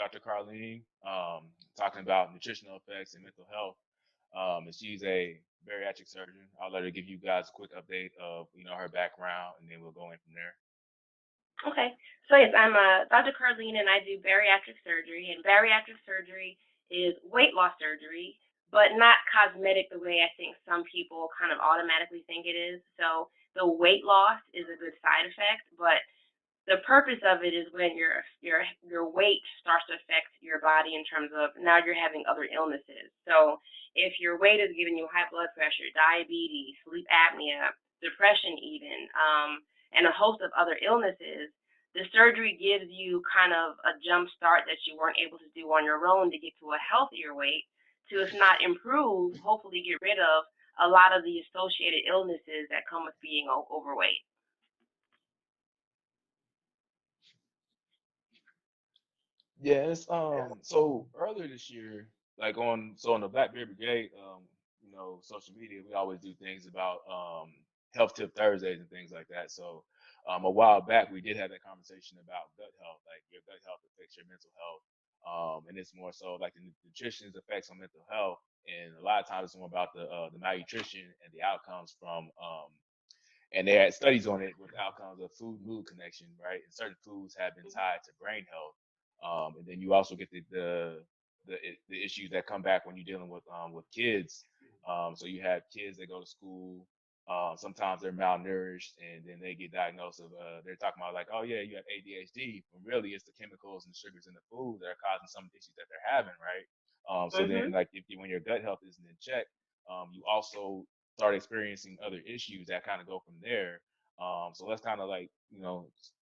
Dr. Carlene, talking about nutritional effects and mental health. And she's a bariatric surgeon. I'll let her give you guys a quick update of her background, and then we'll go in from there. Okay. So yes, I'm Dr. Carlene, and I do bariatric surgery. And bariatric surgery is weight loss surgery, but not cosmetic the way I think some people kind of automatically think it is. So the weight loss is a good side effect, but the purpose of it is when your weight starts to affect your body in terms of now you're having other illnesses. So if your weight is giving you high blood pressure, diabetes, sleep apnea, depression, even, and a host of other illnesses, the surgery gives you kind of a jump start that you weren't able to do on your own to get to a healthier weight, to if not improve, hopefully get rid of a lot of the associated illnesses that come with being overweight. Yes. So earlier this year, like on the Black Beard Brigade, social media, we always do things about health tip Thursdays and things like that. So a while back, we did have that conversation about gut health, like your gut health affects your mental health, and it's more so like the nutrition's effects on mental health, and a lot of times it's more about the malnutrition and the outcomes from and they had studies on it with outcomes of food mood connection, right? And certain foods have been tied to brain health, and then you also get the issues that come back when you're dealing with kids. So you have kids that go to school. Sometimes they're malnourished, and then they get diagnosed of. They're talking about like, oh yeah, you have ADHD, when really it's the chemicals and the sugars in the food that are causing some of the issues that they're having, right? So then, Mhm. like, when your gut health isn't in check, you also start experiencing other issues that kind of go from there. So let's kind of like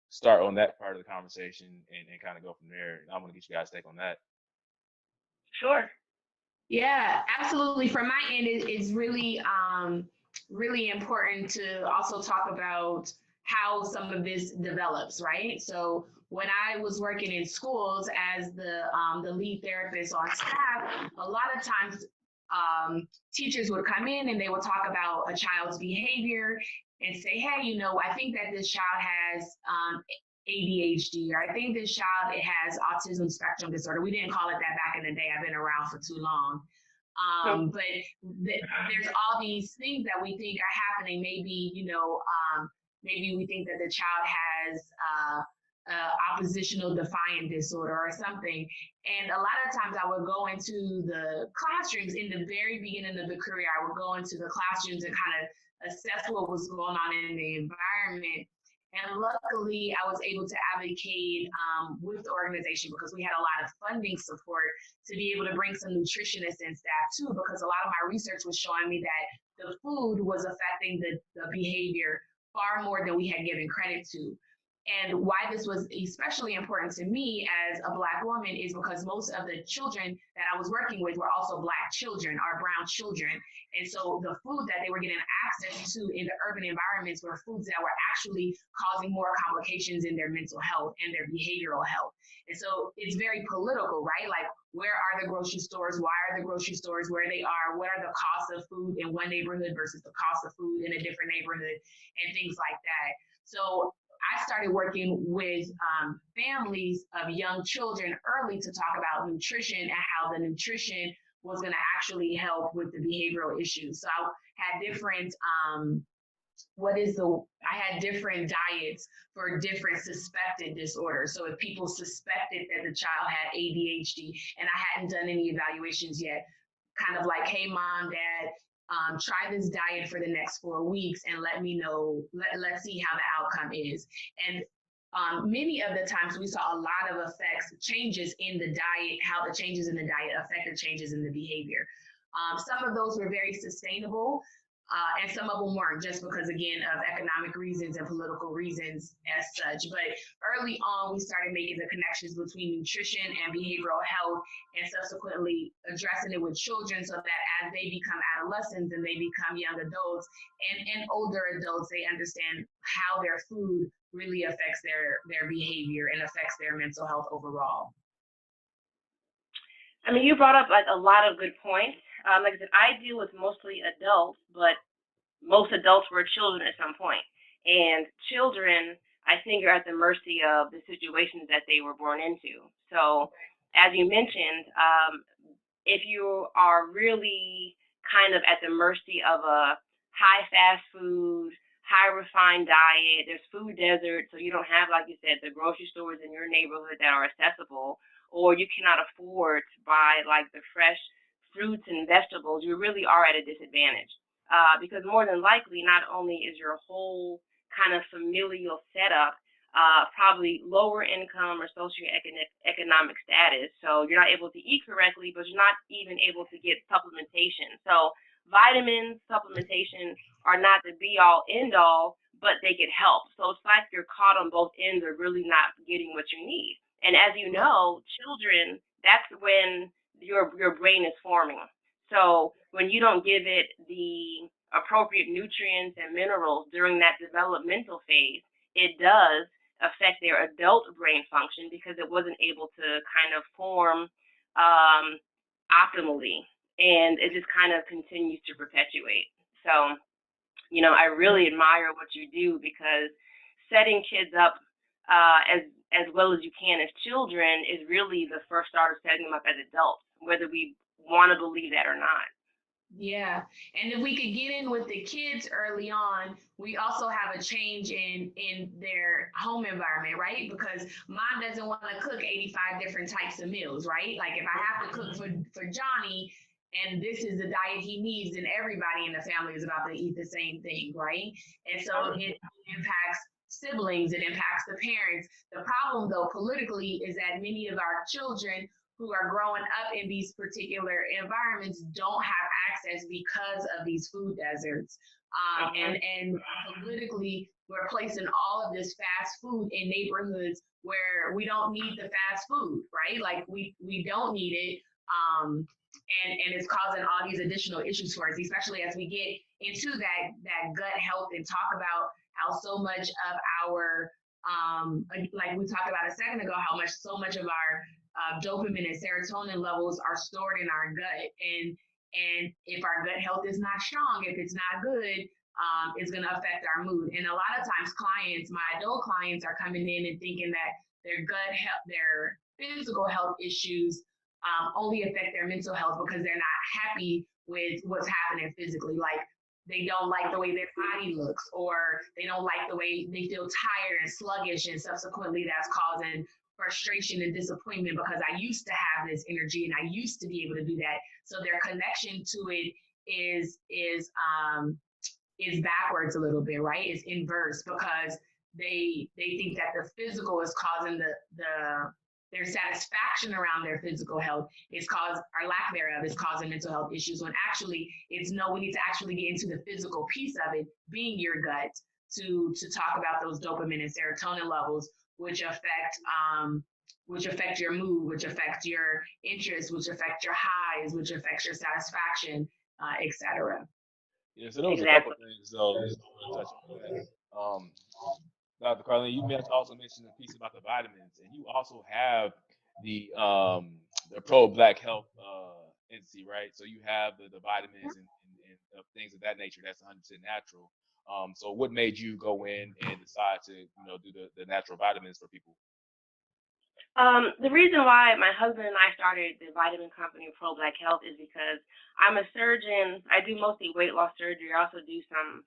start on that part of the conversation and kind of go from there. And I want to get you guys' take on that. Sure. Yeah, absolutely. From my end, it's really, really important to also talk about how some of this develops, right? So when I was working in schools as the lead therapist on staff, a lot of times teachers would come in and they would talk about a child's behavior and say, hey, I think that this child has ADHD, or I think this child it has autism spectrum disorder. We didn't call it that back in the day. I've been around for too long. But there's all these things that we think are happening. Maybe, maybe we think that the child has oppositional defiant disorder or something. And a lot of times I would go into the classrooms in the very beginning of the career. I would go into the classrooms and kind of assess what was going on in the environment. And luckily, I was able to advocate with the organization because we had a lot of funding support to be able to bring some nutritionists and staff too, because a lot of my research was showing me that the food was affecting the behavior far more than we had given credit to. And why this was especially important to me as a Black woman is because most of the children that I was working with were also Black children or brown children. And so the food that they were getting access to in the urban environments were foods that were actually causing more complications in their mental health and their behavioral health. And so it's very political, right? Like, where are the grocery stores? Why are the grocery stores where they are? What are the costs of food in one neighborhood versus the cost of food in a different neighborhood and things like that? So I started working with families of young children early to talk about nutrition and how the nutrition was going to actually help with the behavioral issues. So I had different, I had different diets for different suspected disorders. So if people suspected that the child had ADHD and I hadn't done any evaluations yet, kind of like, hey, mom, dad, try this diet for the next 4 weeks and let me know, let's see how the outcome is. And many of the times we saw a lot of effects, changes in the diet, how the changes in the diet affected changes in the behavior. Some of those were very sustainable. And some of them weren't, just because, again, of economic reasons and political reasons as such. But early on, we started making the connections between nutrition and behavioral health, and subsequently addressing it with children so that as they become adolescents and they become young adults and older adults, they understand how their food really affects their behavior and affects their mental health overall. I mean, you brought up like a lot of good points. Like I said, I deal with mostly adults, but most adults were children at some point. And children, I think, are at the mercy of the situations that they were born into. So as you mentioned, if you are really kind of at the mercy of a high fast food, high refined diet, there's food desert, so you don't have, like you said, the grocery stores in your neighborhood that are accessible, or you cannot afford to buy like the fresh fruits and vegetables, you really are at a disadvantage. Because more than likely, not only is your whole kind of familial setup probably lower income or socioeconomic status. So you're not able to eat correctly, but you're not even able to get supplementation. So vitamins, supplementation are not the be all end all, but they can help. So it's like you're caught on both ends of really not getting what you need. And as you know, children, that's when your brain is forming. So when you don't give it the appropriate nutrients and minerals during that developmental phase, it does affect their adult brain function because it wasn't able to kind of form um, optimally, and it just kind of continues to perpetuate. So, I really admire what you do because setting kids up as well as you can as children is really the first start of setting them up as adults, whether we want to believe that or not. Yeah. And if we could get in with the kids early on, we also have a change in their home environment, right? Because mom doesn't want to cook 85 different types of meals, right? Like if I have to cook for Johnny and this is the diet he needs, then everybody in the family is about to eat the same thing, right? And so it impacts siblings, it impacts the parents. The problem though politically is that many of our children who are growing up in these particular environments don't have access because of these food deserts. And politically, we're placing all of this fast food in neighborhoods where we don't need the fast food, right? Like we don't need it. And it's causing all these additional issues for us, especially as we get into that gut health and talk about how so much of our like we talked about a second ago, how much so much of our dopamine and serotonin levels are stored in our gut, and if our gut health is not strong, if it's not good, it's going to affect our mood. And a lot of times, my adult clients, are coming in and thinking that their gut health, their physical health issues only affect their mental health because they're not happy with what's happening physically. Like they don't like the way their body looks, or they don't like the way they feel tired and sluggish, and subsequently that's causing frustration and disappointment because I used to have this energy and I used to be able to do that. So their connection to it is backwards a little bit, right? It's inverse because they think that the physical is causing their satisfaction around their physical health is caused, or lack thereof, is causing mental health issues, when actually it's no, we need to actually get into the physical piece of it, being your gut, to talk about those dopamine and serotonin levels, which affect your mood, which affect your interests, which affect your highs, which affects your satisfaction, etc. Yeah, so there was a couple of things though I want to touch on that. Dr. Carlene, you also mentioned a piece about the vitamins, and you also have the pro Black Health entity, right? So you have the vitamins and things of that nature that's 100% natural. So what made you go in and decide to do the natural vitamins for people? The reason why my husband and I started the vitamin company Pro Black Health is because I'm a surgeon. I do mostly weight loss surgery. I also do some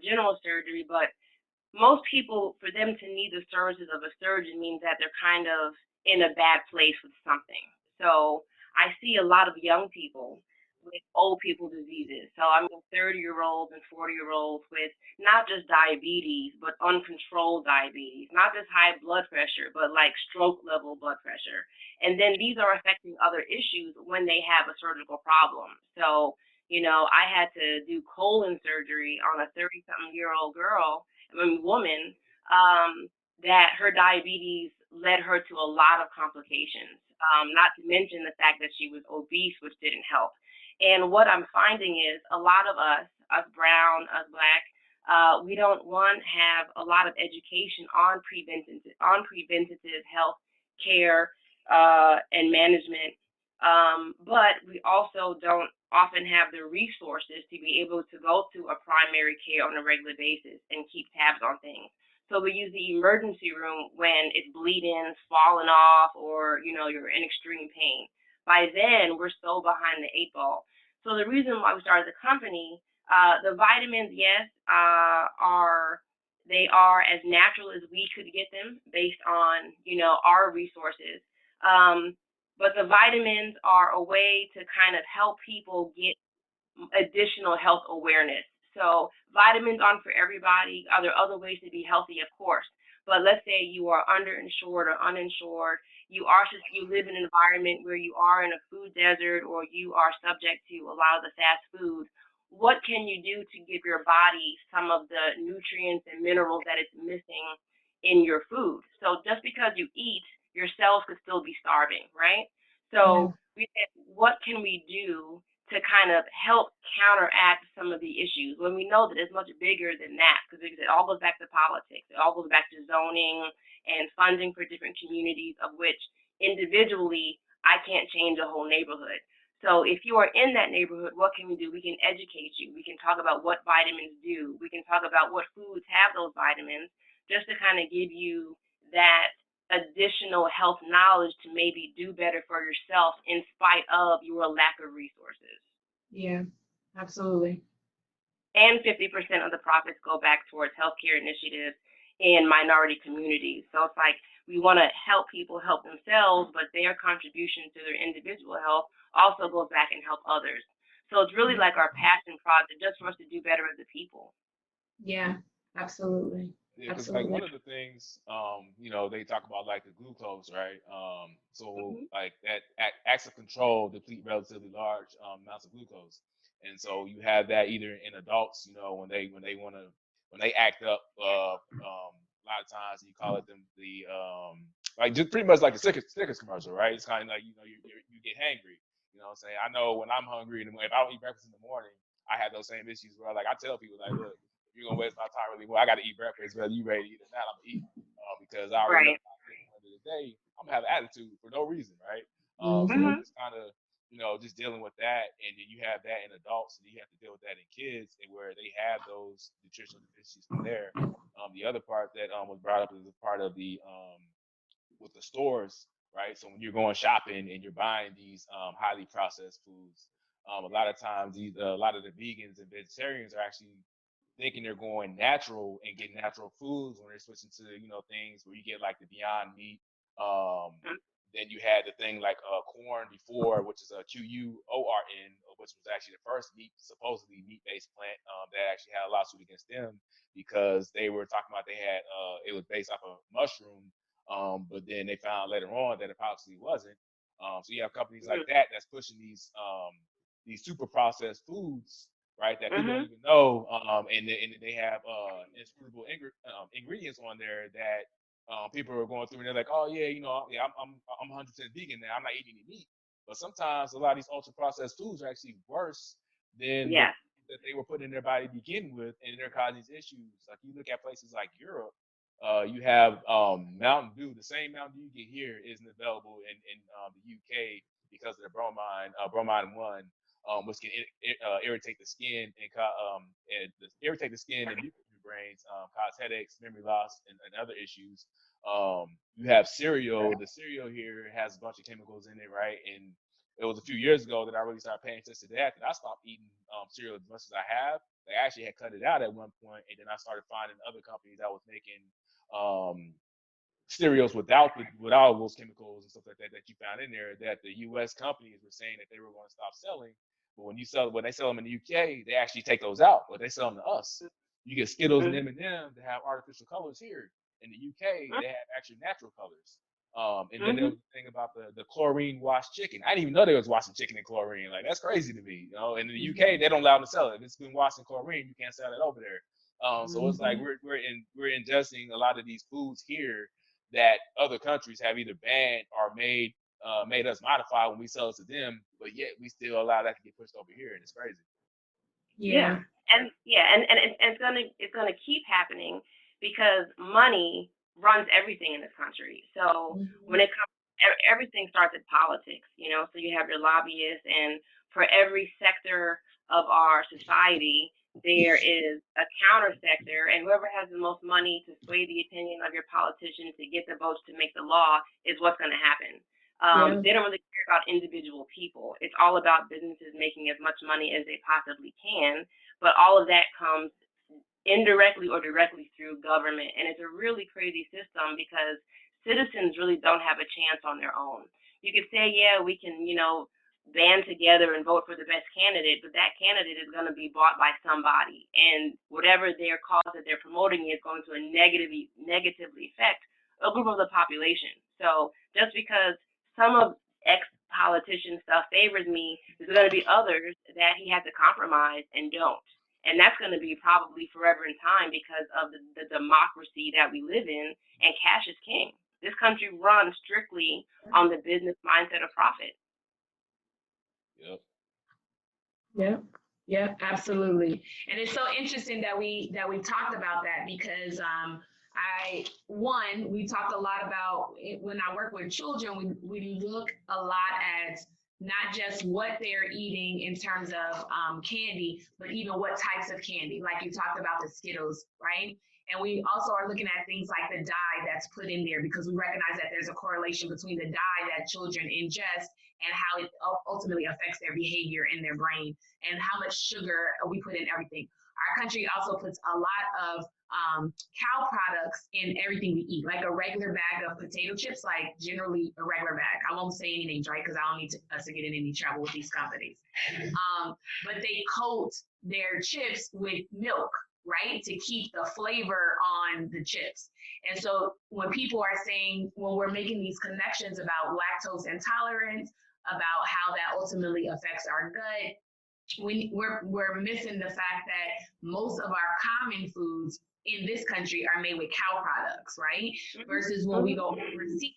general surgery, but most people, for them to need the services of a surgeon means that they're kind of in a bad place with something. So I see a lot of young people with old people diseases. So I mean 30-year-olds and 40-year-olds with not just diabetes, but uncontrolled diabetes, not just high blood pressure, but like stroke level blood pressure. And then these are affecting other issues when they have a surgical problem. So, I had to do colon surgery on a 30-something-year-old woman, that her diabetes led her to a lot of complications, not to mention the fact that she was obese, which didn't help. And what I'm finding is a lot of us brown, us black, we don't have a lot of education on preventative health care and management, but we also don't often have the resources to be able to go to a primary care on a regular basis and keep tabs on things. So we use the emergency room when it's bleeding, falling off, or you're in extreme pain. By then, we're so behind the eight ball. So the reason why we started the company, the vitamins, yes, they are as natural as we could get them based on our resources. Um, but the vitamins are a way to kind of help people get additional health awareness. So vitamins aren't for everybody. Are there other ways to be healthy? Of course. But let's say you are underinsured or uninsured. You live in an environment where you are in a food desert or you are subject to a lot of the fast food. What can you do to give your body some of the nutrients and minerals that it's missing in your food? So just because you eat, your cells could still be starving, right? Yeah. So we said, what can we do to kind of help counteract some of the issues when we know that it's much bigger than that, because it all goes back to politics. It all goes back to zoning and funding for different communities, of which individually I can't change a whole neighborhood. So if you are in that neighborhood, what can we do? We can educate you. We can talk about what vitamins do. We can talk about what foods have those vitamins, just to kind of give you that additional health knowledge to maybe do better for yourself in spite of your lack of resources. Yeah, absolutely. And 50% of the profits go back towards healthcare initiatives in minority communities. So it's like we want to help people help themselves, but their contribution to their individual health also goes back and help others. So it's really like our passion project just for us to do better as a people. Yeah, absolutely. Yeah, because like Absolutely. one of the things, they talk about like the glucose, right? So Hmm. like that acts of control deplete relatively large amounts of glucose, and so you have that either in adults, when they act up. A lot of times you call it the like just pretty much like the Snickers commercial, right? It's kind of like you get hangry. You know what I'm saying? I know when I'm hungry, and if I don't eat breakfast in the morning, I have those same issues where like I tell people like, look, you're gonna waste my time really well. I gotta eat breakfast, whether you ready to eat or not. I'm gonna eat because I already know Right. by the end of the day I'm gonna have an attitude for no reason, right? So Hmm. Hmm. it's kind of just dealing with that, and then you have that in adults, and you have to deal with that in kids, and where they have those nutritional deficiencies from there. The other part that was brought up is a part of the with the stores, right? So when you're going shopping and you're buying these highly processed foods, a lot of times a lot of the vegans and vegetarians are actually thinking they're going natural and getting natural foods when they're switching to things where you get like the Beyond Meat. Um, then you had the thing like corn before, which is a QUORN, which was actually the first supposedly meat-based plant that actually had a lawsuit against them because they were talking about they had it was based off of mushroom, but then they found later on that it possibly wasn't. So you have companies like that that's pushing these super processed foods, right? That people don't Hmm. even know, and they have inscrutable ingredients on there that people are going through, and they're like, oh yeah, yeah, I'm 100% vegan now. I'm not eating any meat. But sometimes a lot of these ultra processed foods are actually worse than the Yes. that they were putting in their body to begin with, and they're causing these issues. Like you look at places like Europe, you have Mountain Dew. The same Mountain Dew you get here isn't available in the UK because of the bromine one, which can irritate the skin irritate the skin and mucus in your brains, cause headaches, memory loss, and other issues. You have cereal. The cereal here has a bunch of chemicals in it, right? And it was a few years ago that I really started paying attention to that. That I stopped eating cereal as much as I have. They actually had cut it out at one point, and then I started finding other companies that was making um, cereals without those chemicals and stuff like that you found in there. That the U.S. companies were saying that they were going to stop selling, but when they sell them in the UK, they actually take those out, but they sell them to us. You get Skittles and Hmm. M&M that have artificial colors here. In the UK, they have actually natural colors. And then there Hmm. was the thing about the chlorine washed chicken. I didn't even know they was washing chicken in chlorine. Like that's crazy to me. And in the UK, they don't allow them to sell it. If it's been washed in chlorine, you can't sell it over there. So it's like Hmm. we're ingesting a lot of these foods here that other countries have either banned or made us modify when we sell it to them, but yet we still allow that to get pushed over here, and it's crazy. Yeah, Yeah. and it's gonna keep happening because money runs everything in this country. So when Hmm. it comes, everything starts at politics. So you have your lobbyists, and for every sector of our society, there is a counter sector, and whoever has the most money to sway the opinion of your politician to get the votes to make the law is what's going to happen. Yeah. They don't really care about individual people. It's all about businesses making as much money as they possibly can, but all of that comes indirectly or directly through government. And it's a really crazy system because citizens really don't have a chance on their own. You could say, yeah, we can, band together and vote for the best candidate, but that candidate is going to be bought by somebody. And whatever their cause that they're promoting is going to negatively affect a group of the population. So just because some of X politician stuff favors me, there's going to be others that he has to compromise and don't. And that's going to be probably forever in time because of the democracy that we live in, and cash is king. This country runs strictly on the business mindset of profit. Yep. Yep. Yep, absolutely. And it's so interesting that we talked about that because we talked a lot about it, when I work with children, we look a lot at not just what they're eating in terms of candy, but even what types of candy. Like you talked about the Skittles, right? And we also are looking at things like the dye that's put in there because we recognize that there's a correlation between the dye that children ingest and how it ultimately affects their behavior in their brain and how much sugar we put in everything. Our country also puts a lot of cow products in everything we eat, like a regular bag of potato chips, like generally a regular bag. I won't say any names, right? Because I don't need us to get in any trouble with these companies. But they coat their chips with milk, right? To keep the flavor on the chips. And so when people are saying, when we're making these connections about lactose intolerance, about how that ultimately affects our gut, we're missing the fact that most of our common foods in this country are made with cow products, right? Versus when we go overseas,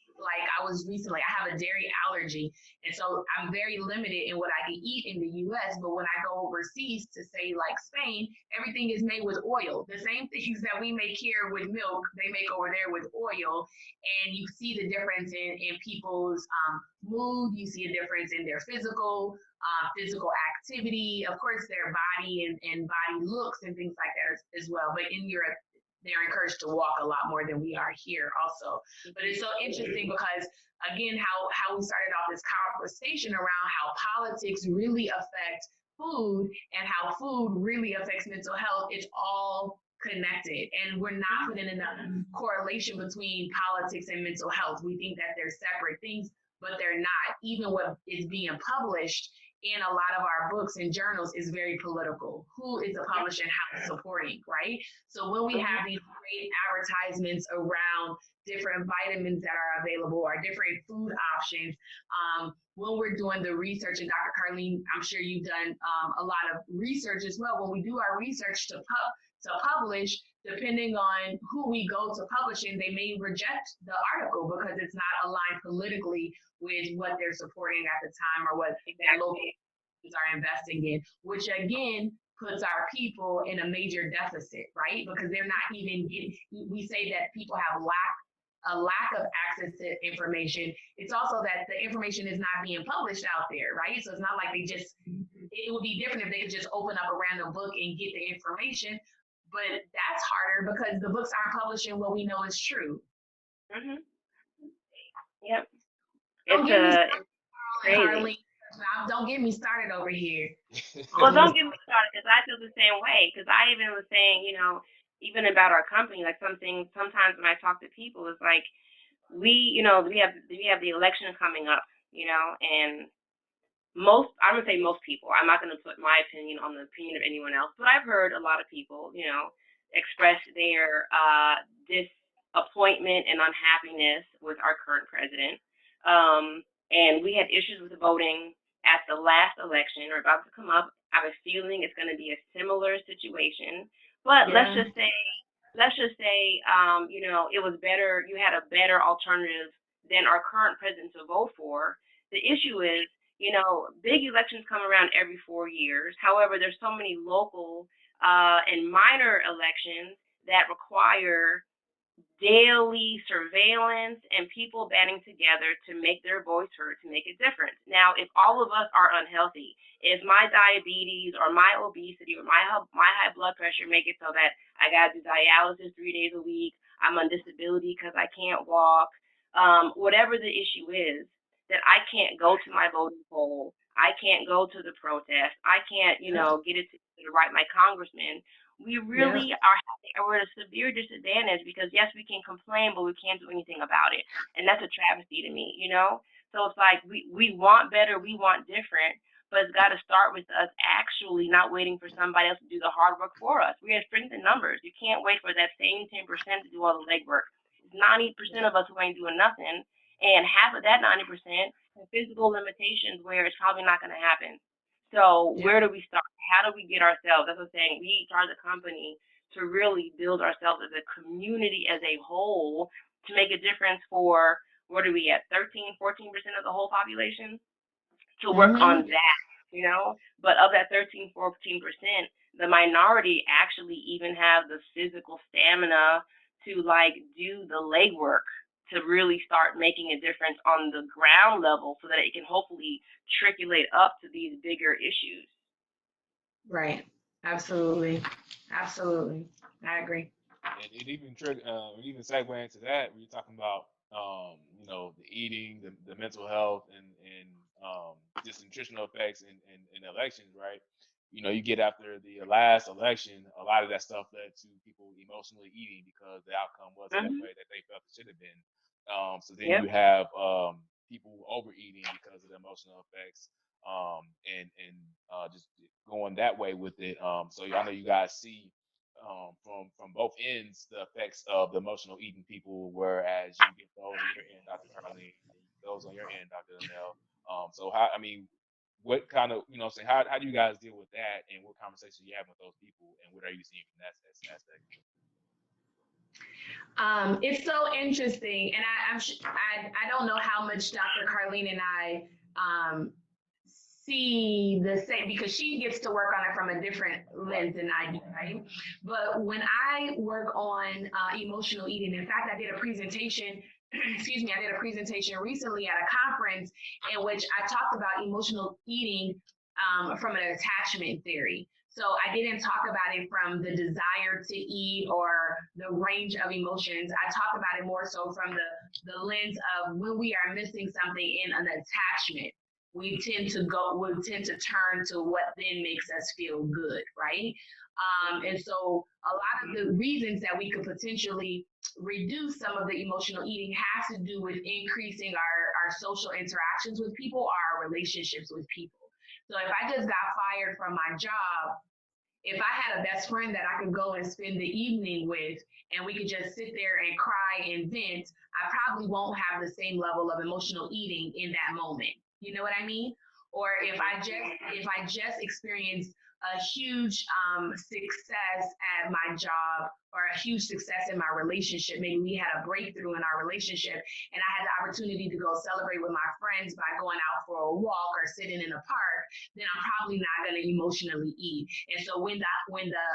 like I have a dairy allergy. And so I'm very limited in what I can eat in the US. But when I go overseas to say like Spain, everything is made with oil. The same things that we make here with milk, they make over there with oil. And you see the difference in people's mood. You see a difference in their physical activity, of course, their body and body looks and things like that as well. But in Europe, they're encouraged to walk a lot more than we are here also. But it's so interesting because, again, how we started off this conversation around how politics really affect food and how food really affects mental health. It's all connected, and we're not putting enough correlation between politics and mental health. We think that they're separate things, but they're not. Even what is being published in a lot of our books and journals is very political. Who is the publisher and how it's supporting, right? So when we have these great advertisements around different vitamins that are available or different food options, when we're doing the research, and Dr. Carlene, I'm sure you've done a lot of research as well. When we do our research to publish, depending on who we go to publishing, they may reject the article because it's not aligned politically with what they're supporting at the time or what their local are investing in, which again puts our people in a major deficit, right? Because they're not even getting, we say that people have a lack of access to information. It's also that the information is not being published out there, right? So it's not like it would be different if they could just open up a random book and get the information. But that's harder because the books aren't publishing what we know is true. Mm-hmm. Yep. Don't get me started over here. Well, don't get me started because I feel the same way. Because I even was saying, even about our company, like sometimes when I talk to people, it's like we have the election coming up, and I'm gonna say most people. I'm not gonna put my opinion on the opinion of anyone else, but I've heard a lot of people, express their disappointment and unhappiness with our current president. And we had issues with the voting at the last election or about to come up. I have a feeling it's going to be a similar situation. But let's just say, it was better. You had a better alternative than our current president to vote for. The issue is, big elections come around every 4 years. However, there's so many local and minor elections that require daily surveillance and people banding together to make their voice heard to make a difference. Now, if all of us are unhealthy, if my diabetes or my obesity or my high blood pressure make it so that I got to do dialysis 3 days a week, I'm on disability because I can't walk, whatever the issue is, that I can't go to my voting poll, I can't go to the protest, I can't, get it to write my congressman. We Yeah. really are at a severe disadvantage because yes, we can complain, but we can't do anything about it, and that's a travesty to me. So it's like we want better, we want different, but it's got to start with us actually not waiting for somebody else to do the hard work for us. We have strength in numbers. You can't wait for that same 10% to do all the legwork. It's 90% of us who ain't doing nothing, and half of that 90% have physical limitations where it's probably not going to happen. So Yeah. where do we start? How do we get ourselves? That's what I'm saying. We charge a company to really build ourselves as a community as a whole to make a difference for what are we at 13, 14% of the whole population to work Mm-hmm. on that. But of that 13, 14%, the minority actually even have the physical stamina to like do the legwork to really start making a difference on the ground level so that it can hopefully triculate up to these bigger issues. Right. Absolutely. Absolutely. I agree. And it even segue into that. We're talking about the eating, the mental health, and just nutritional effects in elections, right? You get after the last election, a lot of that stuff led to people emotionally eating because the outcome wasn't that Mhm. way that they felt it should have been. So then Yep. you have people overeating because of the emotional effects, and just going that way with it. So I know you guys see from both ends the effects of the emotional eating people, whereas you get those on your end, Dr. Carlene, and you get those on your end, Dr. Linnell. So what kind of saying how do you guys deal with that, and what conversations you have with those people, and what are you seeing from that aspect? It's so interesting, and I don't know how much Dr. Carlene and I see the same because she gets to work on it from a different Right. lens than I do, right? But when I work on emotional eating, in fact, I did a presentation. Excuse me, I did a presentation recently at a conference in which I talked about emotional eating from an attachment theory. So I didn't talk about it from the desire to eat or the range of emotions. I talk about it more so from the lens of when we are missing something in an attachment, we tend to turn to what then makes us feel good, right? And so a lot of the reasons that we could potentially reduce some of the emotional eating has to do with increasing our social interactions with people or our relationships with people. So if I just got fired from my job, if I had a best friend that I could go and spend the evening with and we could just sit there and cry and vent, I probably won't have the same level of emotional eating in that moment. You know what I mean? Or if I just experienced a huge success at my job or a huge success in my relationship, maybe we had a breakthrough in our relationship and I had the opportunity to go celebrate with my friends by going out for a walk or sitting in a park, then I'm probably not going to emotionally eat. And so when the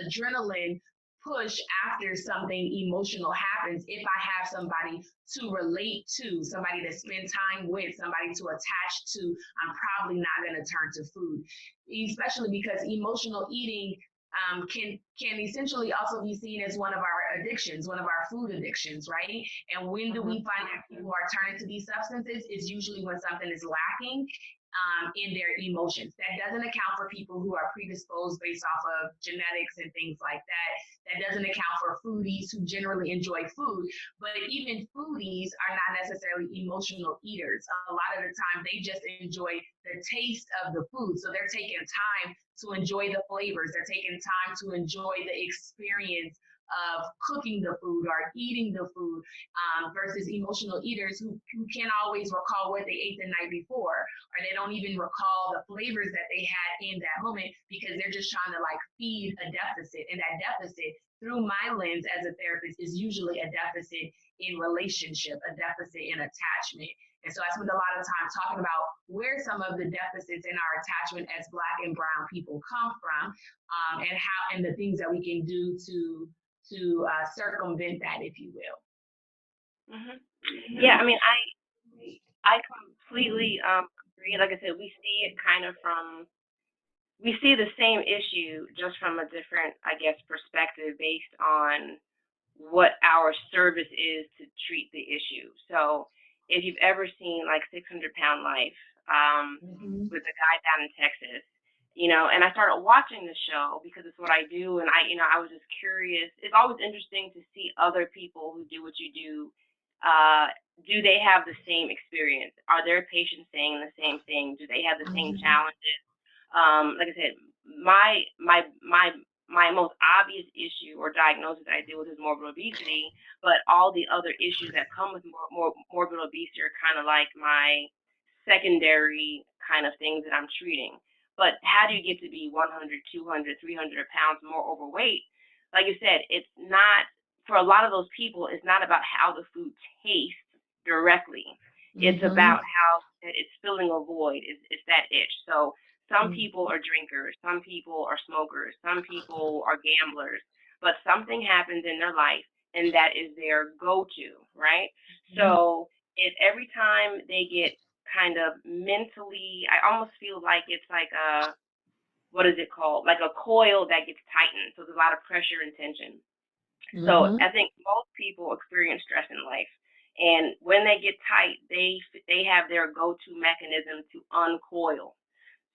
adrenaline push after something emotional happens, if I have somebody to relate to, somebody to spend time with, somebody to attach to, I'm probably not going to turn to food, especially because emotional eating can essentially also be seen as one of our addictions, one of our food addictions, right? And when do we Mhm. find that people are turning to these substances? Is usually when something is lacking in their emotions. That doesn't account for people who are predisposed based off of genetics and things like that. That doesn't account for foodies who generally enjoy food. But even foodies are not necessarily emotional eaters. A lot of the time, they just enjoy the taste of the food. So they're taking time to enjoy the flavors. They're taking time to enjoy the experience of cooking the food or eating the food versus emotional eaters who can't always recall what they ate the night before, or they don't even recall the flavors that they had in that moment because they're just trying to like feed a deficit. And that deficit, through my lens as a therapist, is usually a deficit in relationship, a deficit in attachment. And so I spend a lot of time talking about where some of the deficits in our attachment as Black and Brown people come from, and how and the things that we can do to to circumvent that, if you will. Yeah, I mean, I completely agree. Like I said, we see it kind of we see the same issue just from a different, I guess, perspective based on what our service is to treat the issue. So if you've ever seen like 600-Pound Life with the guy down in Texas, and I started watching the show because it's what I do, and I was just curious. It's always interesting to see other people who do what you do. Do they have the same experience? Are their patients saying the same thing? Do they have the same challenges? Like I said, my most obvious issue or diagnosis that I deal with is morbid obesity, but all the other issues that come with morbid obesity are kind of like my secondary kind of things that I'm treating. But how do you get to be 100, 200, 300 pounds more overweight? Like you said, it's not, for a lot of those people, it's not about how the food tastes directly. It's about how it's filling a void. It's that itch. So some people are drinkers, some people are smokers, some people are gamblers, but something happens in their life and that is their go-to, right? So if every time they get kind of mentally, I almost feel like it's like what is it called? Like a coil that gets tightened. So there's a lot of pressure and tension. So I think most people experience stress in life. And when they get tight, they have their go-to mechanism to uncoil.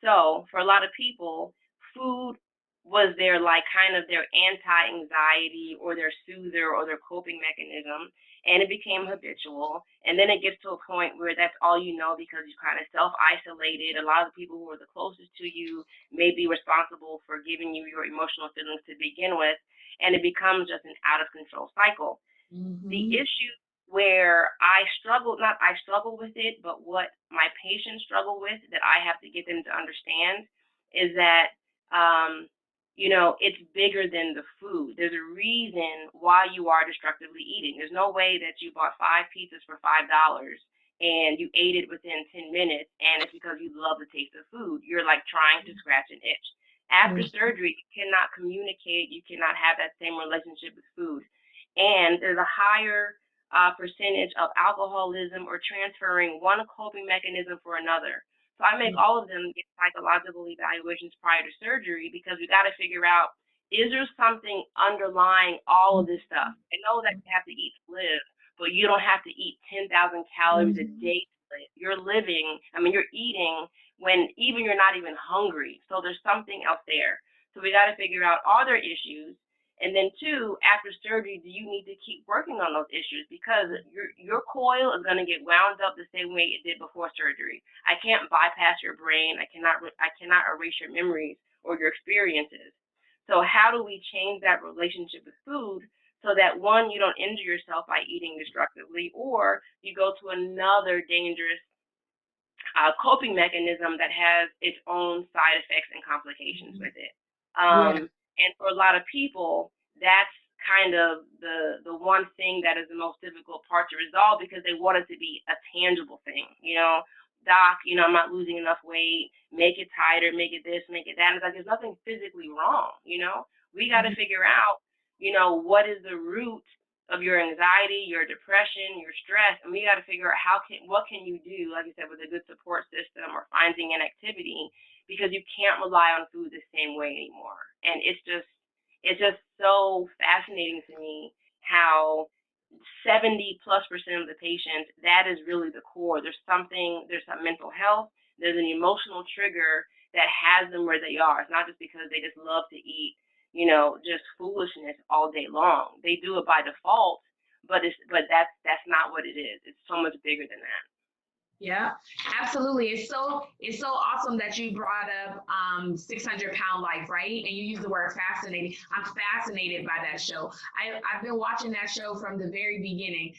So for a lot of people, food was their like kind of their anti-anxiety or their soother or their coping mechanism, and it became habitual. And then it gets to a point where that's all you know because you kind of self-isolated. A lot of the people who are the closest to you may be responsible for giving you your emotional feelings to begin with, and it becomes just an out of control cycle. The issue where not I struggle with it, but what my patients struggle with that I have to get them to understand is that, it's bigger than the food. There's a reason why you are destructively eating. There's no way that you bought 5 pizzas for $5 and you ate it within 10 minutes and it's because you love the taste of food. You're like trying to scratch an itch. After surgery, you cannot communicate. You cannot have that same relationship with food. And there's a higher percentage of alcoholism or transferring one coping mechanism for another. So I make all of them get psychological evaluations prior to surgery because we got to figure out, is there something underlying all of this stuff? I know that you have to eat to live, but you don't have to eat 10,000 calories a day to live. You're eating when even you're not even hungry. So there's something else there. So we got to figure out, are there issues? And then two, after surgery, do you need to keep working on those issues? Because your coil is going to get wound up the same way it did before surgery. I can't bypass your brain. I cannot erase your memories or your experiences. So how do we change that relationship with food so that, one, you don't injure yourself by eating destructively, or you go to another dangerous coping mechanism that has its own side effects and complications with it. And for a lot of people, that's kind of the one thing that is the most difficult part to resolve because they want it to be a tangible thing. Doc, I'm not losing enough weight. Make it tighter, make it this, make it that. And it's like there's nothing physically wrong. We got to figure out, what is the root of your anxiety, your depression, your stress, and we got to figure out what can you do, like I said, with a good support system or finding an activity, because you can't rely on food the same way anymore. And it's just so fascinating to me how 70+% of the patients, that is really the core. There's some mental health, there's an emotional trigger that has them where they are. It's not just because they just love to eat just foolishness all day long. They do it by default, but that's not what it is. It's so much bigger than that. Yeah, absolutely. It's so awesome that you brought up 600-Pound Life, right? And you use the word fascinating. I'm fascinated by that show. I've been watching that show from the very beginning.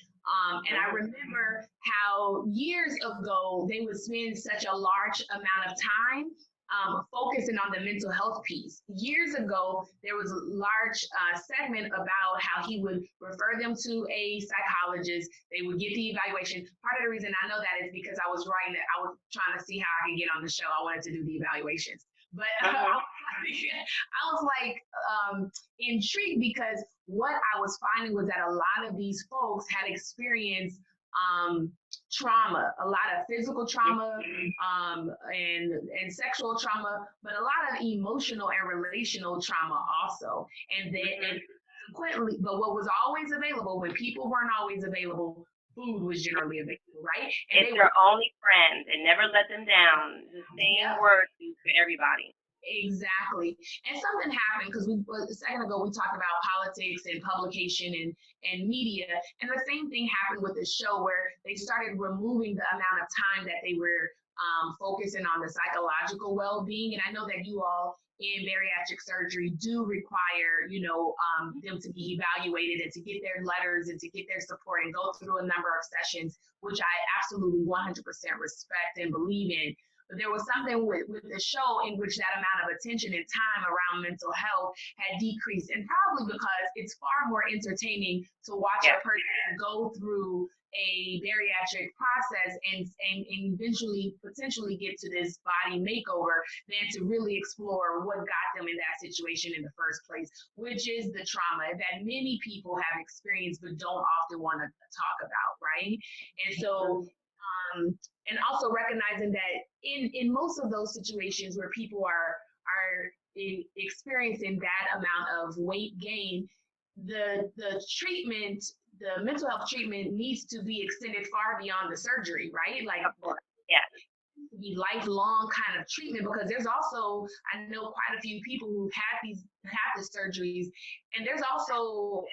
And I remember how years ago they would spend such a large amount of time focusing on the mental health piece. Years ago, there was a large segment about how he would refer them to a psychologist. They would get the evaluation. Part of the reason I know that is because I was trying to see how I could get on the show. I wanted to do the evaluations. But I was like intrigued because what I was finding was that a lot of these folks had experienced trauma, a lot of physical trauma, and sexual trauma, but a lot of emotional and relational trauma also. And then, and consequently, but what was always available when people weren't always available, food was generally available, right? And it's their only friend, and never let them down. The same word for everybody. Exactly. And something happened because a second ago we talked about politics and publication and media. And the same thing happened with the show where they started removing the amount of time that they were focusing on the psychological well-being. And I know that you all in bariatric surgery do require, them to be evaluated and to get their letters and to get their support and go through a number of sessions, which I absolutely 100% respect and believe in. But there was something with the show in which that amount of attention and time around mental health had decreased. And probably because it's far more entertaining to watch a person go through a bariatric process and eventually potentially get to this body makeover than to really explore what got them in that situation in the first place, which is the trauma that many people have experienced but don't often want to talk about, right? And so and also recognizing that in most of those situations where people are experiencing that amount of weight gain, the treatment, the mental health treatment needs to be extended far beyond the surgery, right? Like, be lifelong kind of treatment, because there's also, I know quite a few people who've had the surgeries, and there's also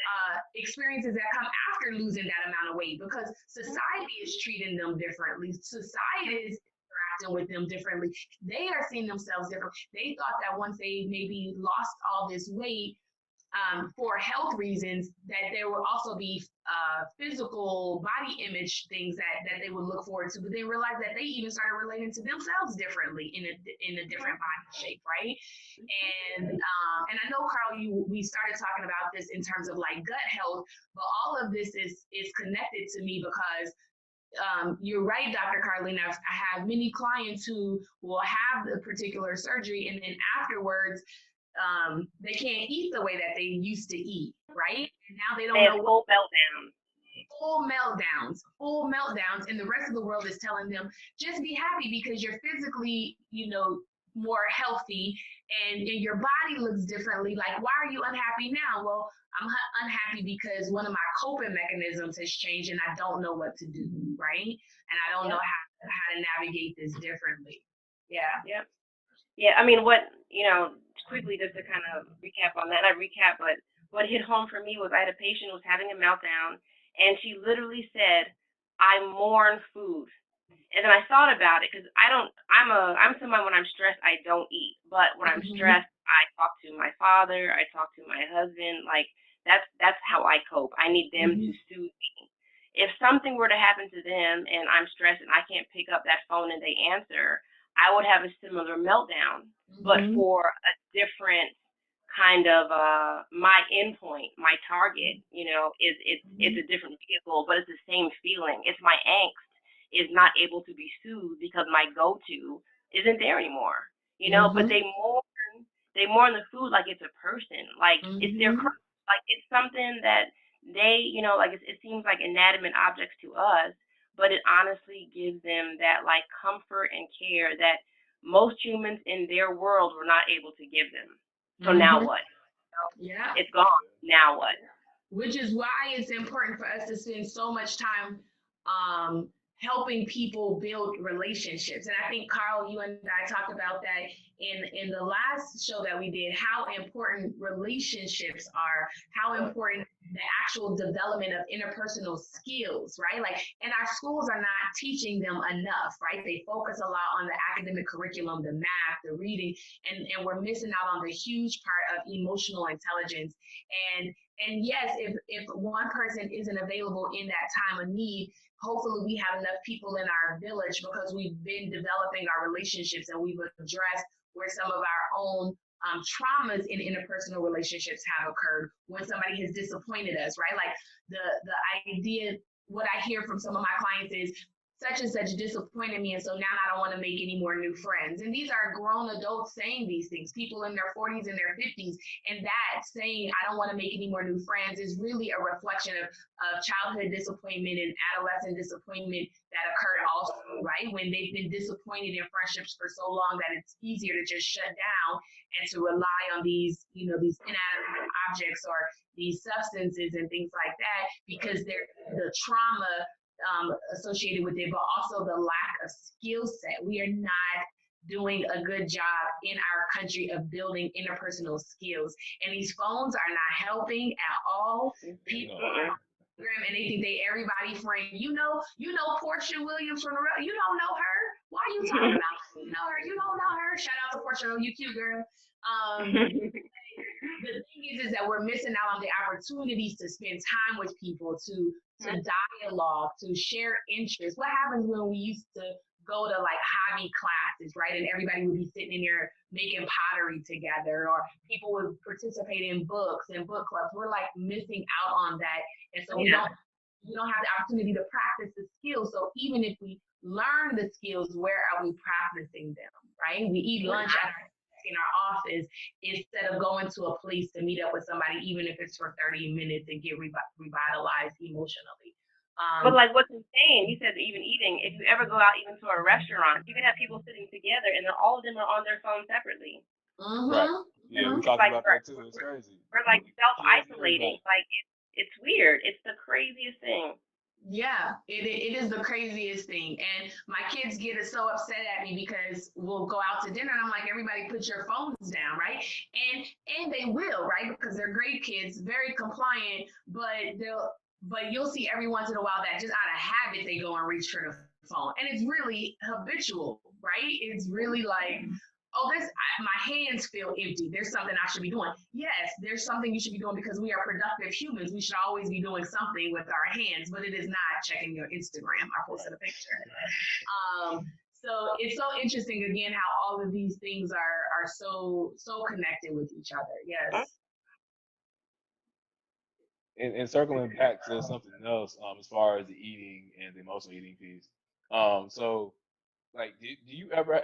experiences that come after losing that amount of weight because society is treating them differently. Society is interacting with them differently. They are seeing themselves differently. They thought that once they maybe lost all this weight for health reasons, that there would also be physical body image things that they would look forward to, but they realized that they even started relating to themselves differently in a different body shape, right? And I know, Carl, we started talking about this in terms of like gut health, but all of this is connected to me because you're right, Dr. Carlene. I have many clients who will have the particular surgery, and then afterwards, they can't eat the way that they used to eat, right? And now they don't know full meltdowns. Full meltdowns, and the rest of the world is telling them just be happy because you're physically, more healthy, and your body looks differently. Like, why are you unhappy now? Well, I'm unhappy because one of my coping mechanisms has changed, and I don't know what to do, right? And I don't know how to navigate this differently. Yeah. I mean, quickly, just to kind of recap on that, but what hit home for me was I had a patient who was having a meltdown, and she literally said, "I mourn food." And then I thought about it because I'm someone when I'm stressed, I don't eat. But when I'm stressed, I talk to my father, I talk to my husband. Like that's how I cope. I need them to soothe me. If something were to happen to them and I'm stressed and I can't pick up that phone and they answer, I would have a similar meltdown, but for a different kind of my endpoint, my target, it's a different vehicle, but it's the same feeling. It's my angst is not able to be soothed because my go-to isn't there anymore, but they mourn the food like it's a person, like it's their, like it's something that they, like it seems like inanimate objects to us, but it honestly gives them that like comfort and care that most humans in their world were not able to give them. So now what? It's gone. Now what? Which is why it's important for us to spend so much time helping people build relationships. And I think, Carl, you and I talked about that in the last show that we did, how important relationships are, how important the actual development of interpersonal skills, right? Like, and our schools are not teaching them enough, right? They focus a lot on the academic curriculum, the math, the reading, and we're missing out on the huge part of emotional intelligence. And yes, if one person isn't available in that time of need, hopefully we have enough people in our village, because we've been developing our relationships and we've addressed where some of our own traumas in interpersonal relationships have occurred when somebody has disappointed us, right? Like the idea, what I hear from some of my clients is, such and such disappointed me, and so now I don't want to make any more new friends. And these are grown adults saying these things, people in their 40s and their 50s. And that saying, I don't want to make any more new friends, is really a reflection of childhood disappointment and adolescent disappointment that occurred also, right? When they've been disappointed in friendships for so long that it's easier to just shut down and to rely on these, these inanimate objects or these substances and things like that, because they're the trauma associated with it, but also the lack of skill set. We are not doing a good job in our country of building interpersonal skills, and these phones are not helping at all. People are on Instagram and they think they everybody friend. You know Portia Williams from the road. You don't know her. Why are you talking about? You know her. You don't know her. Shout out to Portia. You cute girl. The thing is that we're missing out on the opportunities to spend time with people, to dialogue, to share interests. What happens when we used to go to like hobby classes, right? And everybody would be sitting in there making pottery together, or people would participate in books and book clubs. We're like missing out on that. And so we don't have the opportunity to practice the skills. So even if we learn the skills, where are we practicing them, right? We eat lunch in our office instead of going to a place to meet up with somebody, even if it's for 30 minutes, and get revitalized emotionally. But like what you're saying, you said even eating, if you ever go out even to a restaurant, you can have people sitting together and all of them are on their phone separately. Right. Yeah, we talked about that too. It's crazy. We're like self-isolating. Like it's weird. It's the craziest thing. Yeah, it is the craziest thing. And my kids get so upset at me because we'll go out to dinner and I'm like, everybody put your phones down, right? And they will, right? Because they're great kids, very compliant, but you'll see every once in a while that just out of habit they go and reach for the phone. And it's really habitual, right? It's really like, oh, my hands feel empty. There's something I should be doing. Yes, there's something you should be doing because we are productive humans. We should always be doing something with our hands, but it is not checking your Instagram or posting a picture. So it's so interesting, again, how all of these things are so connected with each other. Yes. And circling back to something else, as far as the eating and the emotional eating piece. So like, do you ever?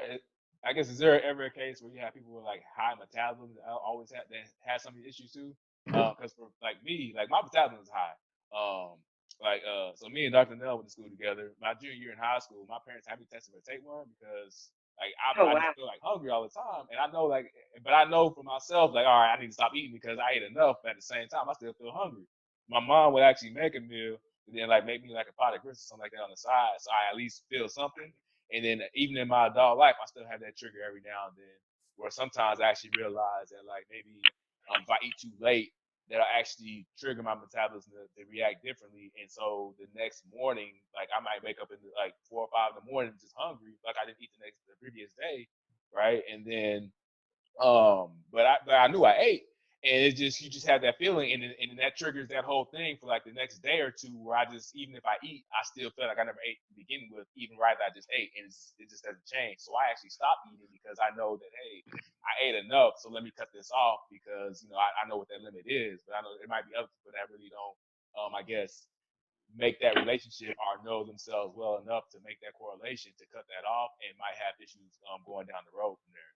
I guess, is there ever a case where you have people with like high metabolism that always have some of the issues too? Because for like me, like my metabolism is high. So me and Dr. Nell went to school together. My junior year in high school, my parents had me tested for tapeworm because like I just feel like hungry all the time, and I know but I know for myself like, all right, I need to stop eating because I ate enough. But at the same time, I still feel hungry. My mom would actually make a meal and then like make me like a pot of grits or something like that on the side, so I at least feel something. And then even in my adult life, I still have that trigger every now and then, where sometimes I actually realize that like maybe if I eat too late, that'll actually trigger my metabolism to react differently. And so the next morning, like I might wake up in like 4 or 5 in the morning just hungry, like I didn't eat the previous day, right? And then but I knew I ate, and you just have that feeling, and then that triggers that whole thing for like the next day or two, where I just, even if I eat, I still feel like I never ate to begin with, even right that I just ate, and it just doesn't change. So I actually stopped eating because I know that, hey, I ate enough, so let me cut this off, because I know what that limit is. But I know there might be other people that really don't, I guess, make that relationship or know themselves well enough to make that correlation to cut that off, and might have issues going down the road from there.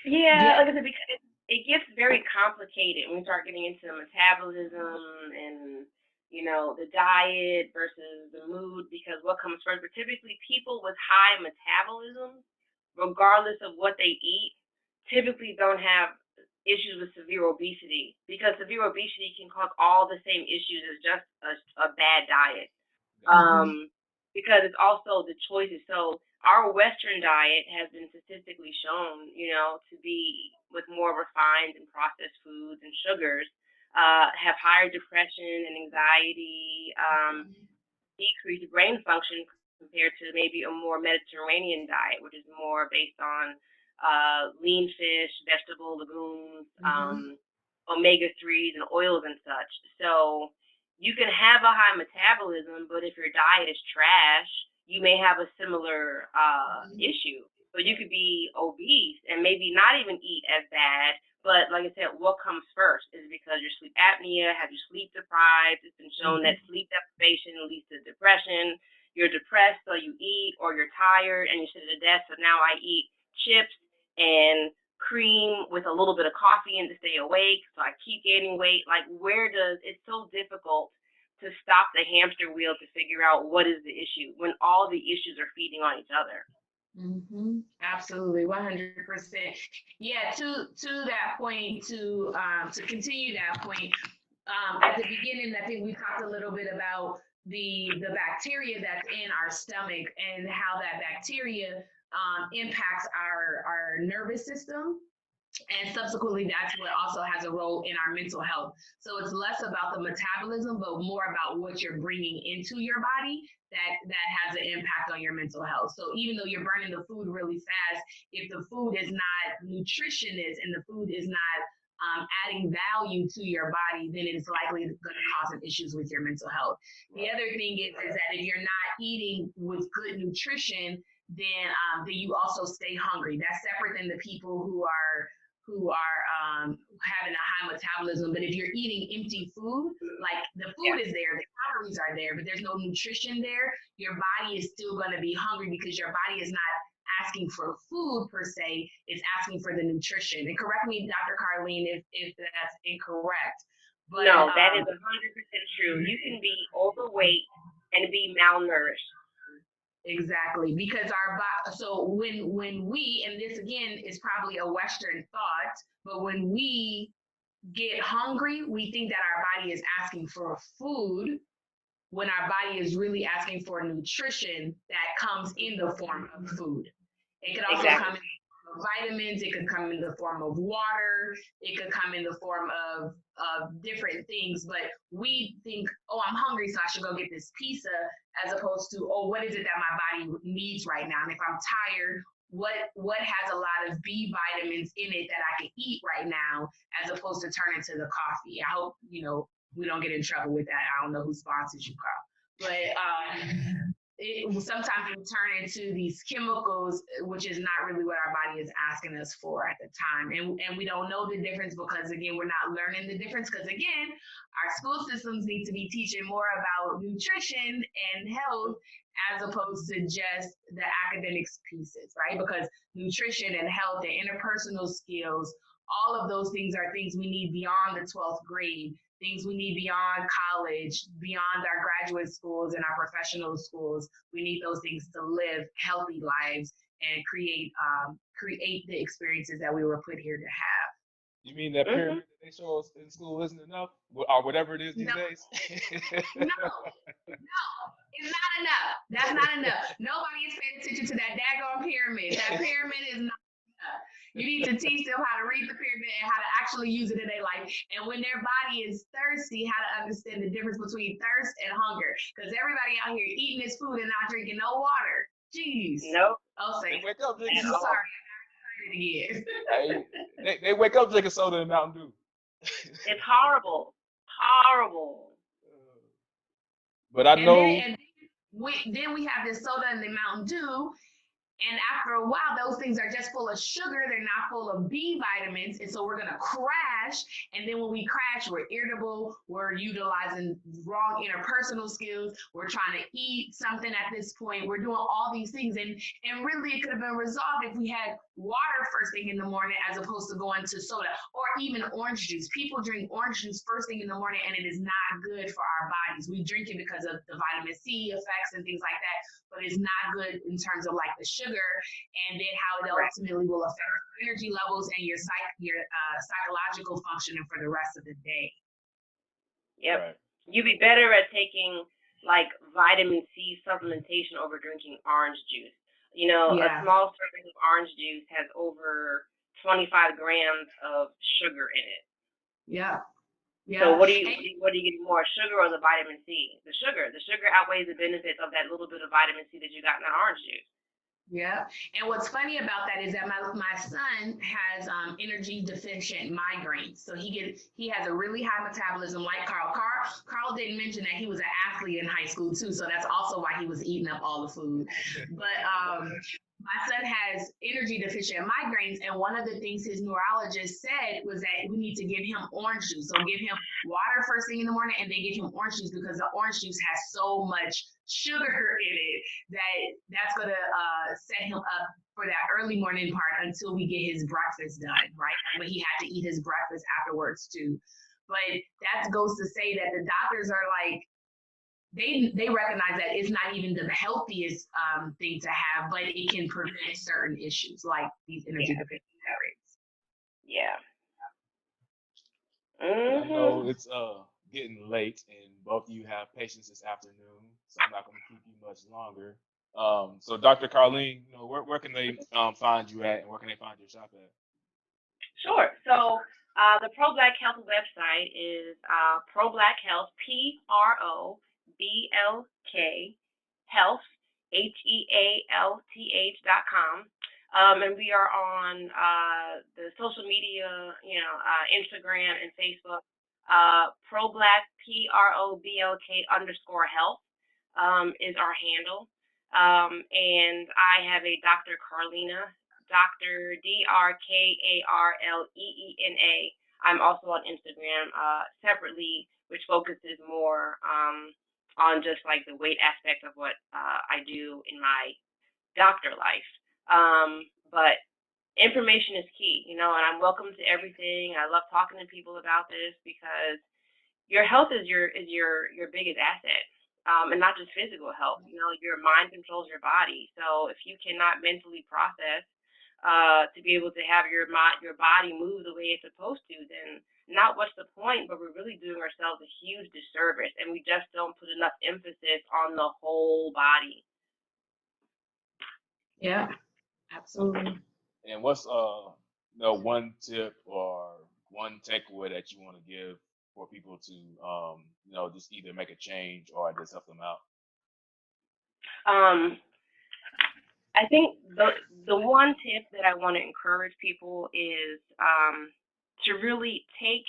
Yeah, like I said, because it gets very complicated when we start getting into metabolism and the diet versus the mood, because what comes first. But typically, people with high metabolism, regardless of what they eat, typically don't have issues with severe obesity, because severe obesity can cause all the same issues as just a bad diet. Because it's also the choices. So our Western diet has been statistically shown, to be with more refined and processed foods and sugars, have higher depression and anxiety, decreased brain function compared to maybe a more Mediterranean diet, which is more based on lean fish, vegetable, legumes, omega-3s, and oils and such. So you can have a high metabolism, but if your diet is trash, you may have a similar issue. So you could be obese and maybe not even eat as bad, But like I said, what comes first? Is it because your sleep apnea? Have you sleep deprived? It's been shown that sleep deprivation leads to depression. You're depressed, so you eat, or you're tired and you sit at a desk. So now I eat chips and cream with a little bit of coffee in to stay awake. So I keep gaining weight. Like, it's so difficult to stop the hamster wheel to figure out what is the issue when all the issues are feeding on each other. Absolutely, 100%. Yeah. To that point, to continue that point, at the beginning, I think we talked a little bit about the bacteria that's in our stomach and how that bacteria impacts our nervous system. And subsequently, that's what also has a role in our mental health. So it's less about the metabolism, but more about what you're bringing into your body that has an impact on your mental health. So even though you're burning the food really fast, if the food is not nutritionist and the food is not adding value to your body, then it is likely going to cause some issues with your mental health. The other thing is that if you're not eating with good nutrition, then you also stay hungry. That's separate than the people who are having a high metabolism. But if you're eating empty food, like the food is there, the calories are there, but there's no nutrition there, your body is still going to be hungry because your body is not asking for food per se, it's asking for the nutrition. And correct me, Dr. Carlene, if that's incorrect. But no, that is 100% true. You can be overweight and be malnourished. Exactly, because so when we, and this again is probably a Western thought, but when we get hungry, we think that our body is asking for food, when our body is really asking for nutrition that comes in the form of food. It could also come in the form of vitamins, it could come in the form of water, it could come in the form of different things, but we think, oh, I'm hungry, so I should go get this pizza, as opposed to, oh, what is it that my body needs right now? And if I'm tired, what has a lot of B vitamins in it that I can eat right now, as opposed to turning to the coffee. I hope, we don't get in trouble with that. I don't know who sponsors you, Carl. But sometimes we turn into these chemicals, which is not really what our body is asking us for at the time. And we don't know the difference because, again, we're not learning the difference because, again, our school systems need to be teaching more about nutrition and health as opposed to just the academics pieces, right? Because nutrition and health and interpersonal skills, all of those things are things we need beyond the 12th grade, things we need beyond college, beyond our graduate schools and our professional schools. We need those things to live healthy lives and create the experiences that we were put here to have. You mean that pyramid that they show us in school isn't enough? Or whatever it is these days? No, it's not enough. That's not enough. Nobody is paying attention to that daggone pyramid. That pyramid is not enough. You need to teach them how to read the pyramid and how to actually use it in their life. And when their body is thirsty, how to understand the difference between thirst and hunger. Because everybody out here eating this food and not drinking no water. Jeez. Nope. I'll say. Wake up drinking soda. Sorry, I'm again. They wake up drinking soda and Mountain Dew. It's horrible. Horrible. But I know. Then we have this soda and the Mountain Dew. And after a while, those things are just full of sugar. They're not full of B vitamins. And so we're going to crash. And then when we crash, we're irritable. We're utilizing wrong interpersonal skills. We're trying to eat something at this point. We're doing all these things. And really, it could have been resolved if we had water first thing in the morning as opposed to going to soda or even orange juice. People drink orange juice first thing in the morning, and it is not good for our bodies. We drink it because of the vitamin C effects and things like that, but it's not good in terms of like the sugar and then how it ultimately will affect your energy levels and your psychological functioning for the rest of the day. Yep. Right. You'd be better at taking like vitamin C supplementation over drinking orange juice. A small serving of orange juice has over 25 grams of sugar in it. Yeah. So what are you getting more, sugar or the vitamin C? The sugar outweighs the benefits of that little bit of vitamin C that you got in that orange juice. Yeah. And what's funny about that is that my son has energy deficient migraines. So he has a really high metabolism like Carl. Carl didn't mention that he was an athlete in high school too. So that's also why he was eating up all the food. My son has energy deficient migraines, and one of the things his neurologist said was that we need to give him orange juice. So give him water first thing in the morning, and then give him orange juice because the orange juice has so much sugar in it that that's going to set him up for that early morning part until we get his breakfast done, right? But he had to eat his breakfast afterwards too. But that goes to say that the doctors are like, they recognize that it's not even the healthiest thing to have, but it can prevent certain issues like these energy deficiency rates. Yeah. I know it's getting late, and both of you have patients this afternoon, so I'm not going to keep you much longer. So Dr. Carlene, where can they find you at, and where can they find your shop at? Sure. So the Pro Black Health website is Pro Black Health, PROBLK Health, HEALTH.com. And we are on the social media, Instagram and Facebook. Pro Black, PROBLK_health is our handle. And I have a Dr. Carlena, Dr. DRKARLEENA. I'm also on Instagram separately, which focuses more on just like the weight aspect of what I do in my doctor life. But information is key, and I'm welcome to everything. I love talking to people about this because your health is your biggest asset. And not just physical health. Your mind controls your body. So if you cannot mentally process to be able to have your body move the way it's supposed to, then not what's the point, but we're really doing ourselves a huge disservice, and we just don't put enough emphasis on the whole body. Yeah, absolutely. And what's one tip or one takeaway that you want to give for people to just either make a change or just help them out? I think the one tip that I want to encourage people is to really take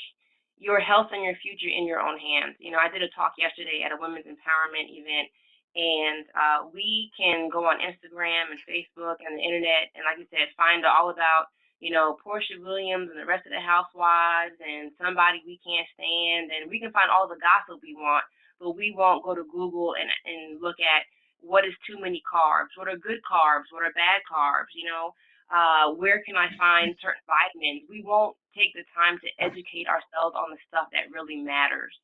your health and your future in your own hands. I did a talk yesterday at a women's empowerment event, and we can go on Instagram and Facebook and the internet, and like you said, find all about Portia Williams and the rest of the housewives and somebody we can't stand, and we can find all the gossip we want, but we won't go to Google and look at what is too many carbs, what are good carbs, what are bad carbs, where can I find certain vitamins. We won't take the time to educate ourselves on the stuff that really matters.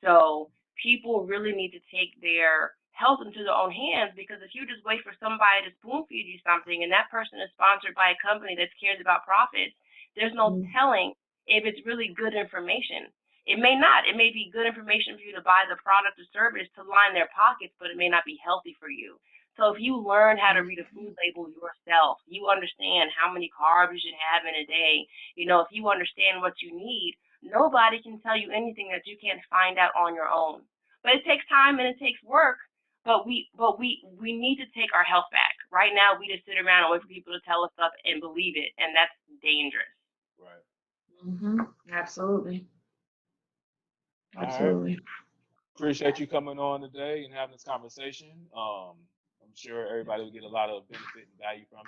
So people really need to take their health into their own hands, because if you just wait for somebody to spoon feed you something and that person is sponsored by a company that cares about profits, there's no telling if it's really good information. It may not. It may be good information for you to buy the product or service to line their pockets, but it may not be healthy for you. So if you learn how to read a food label yourself, you understand how many carbs you should have in a day. If you understand what you need, nobody can tell you anything that you can't find out on your own. But it takes time and it takes work. But we need to take our health back. Right now, we just sit around and wait for people to tell us stuff and believe it, and that's dangerous. Right. Absolutely. Absolutely. Right. Appreciate you coming on today and having this conversation. I'm sure everybody will get a lot of benefit and value from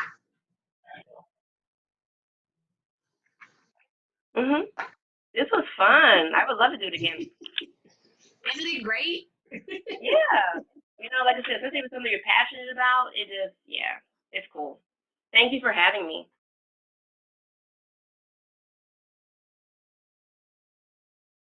it. This was fun. I would love to do it again. Isn't it great? Yeah. Like I said, especially if it's something you're passionate about, it's cool. Thank you for having me.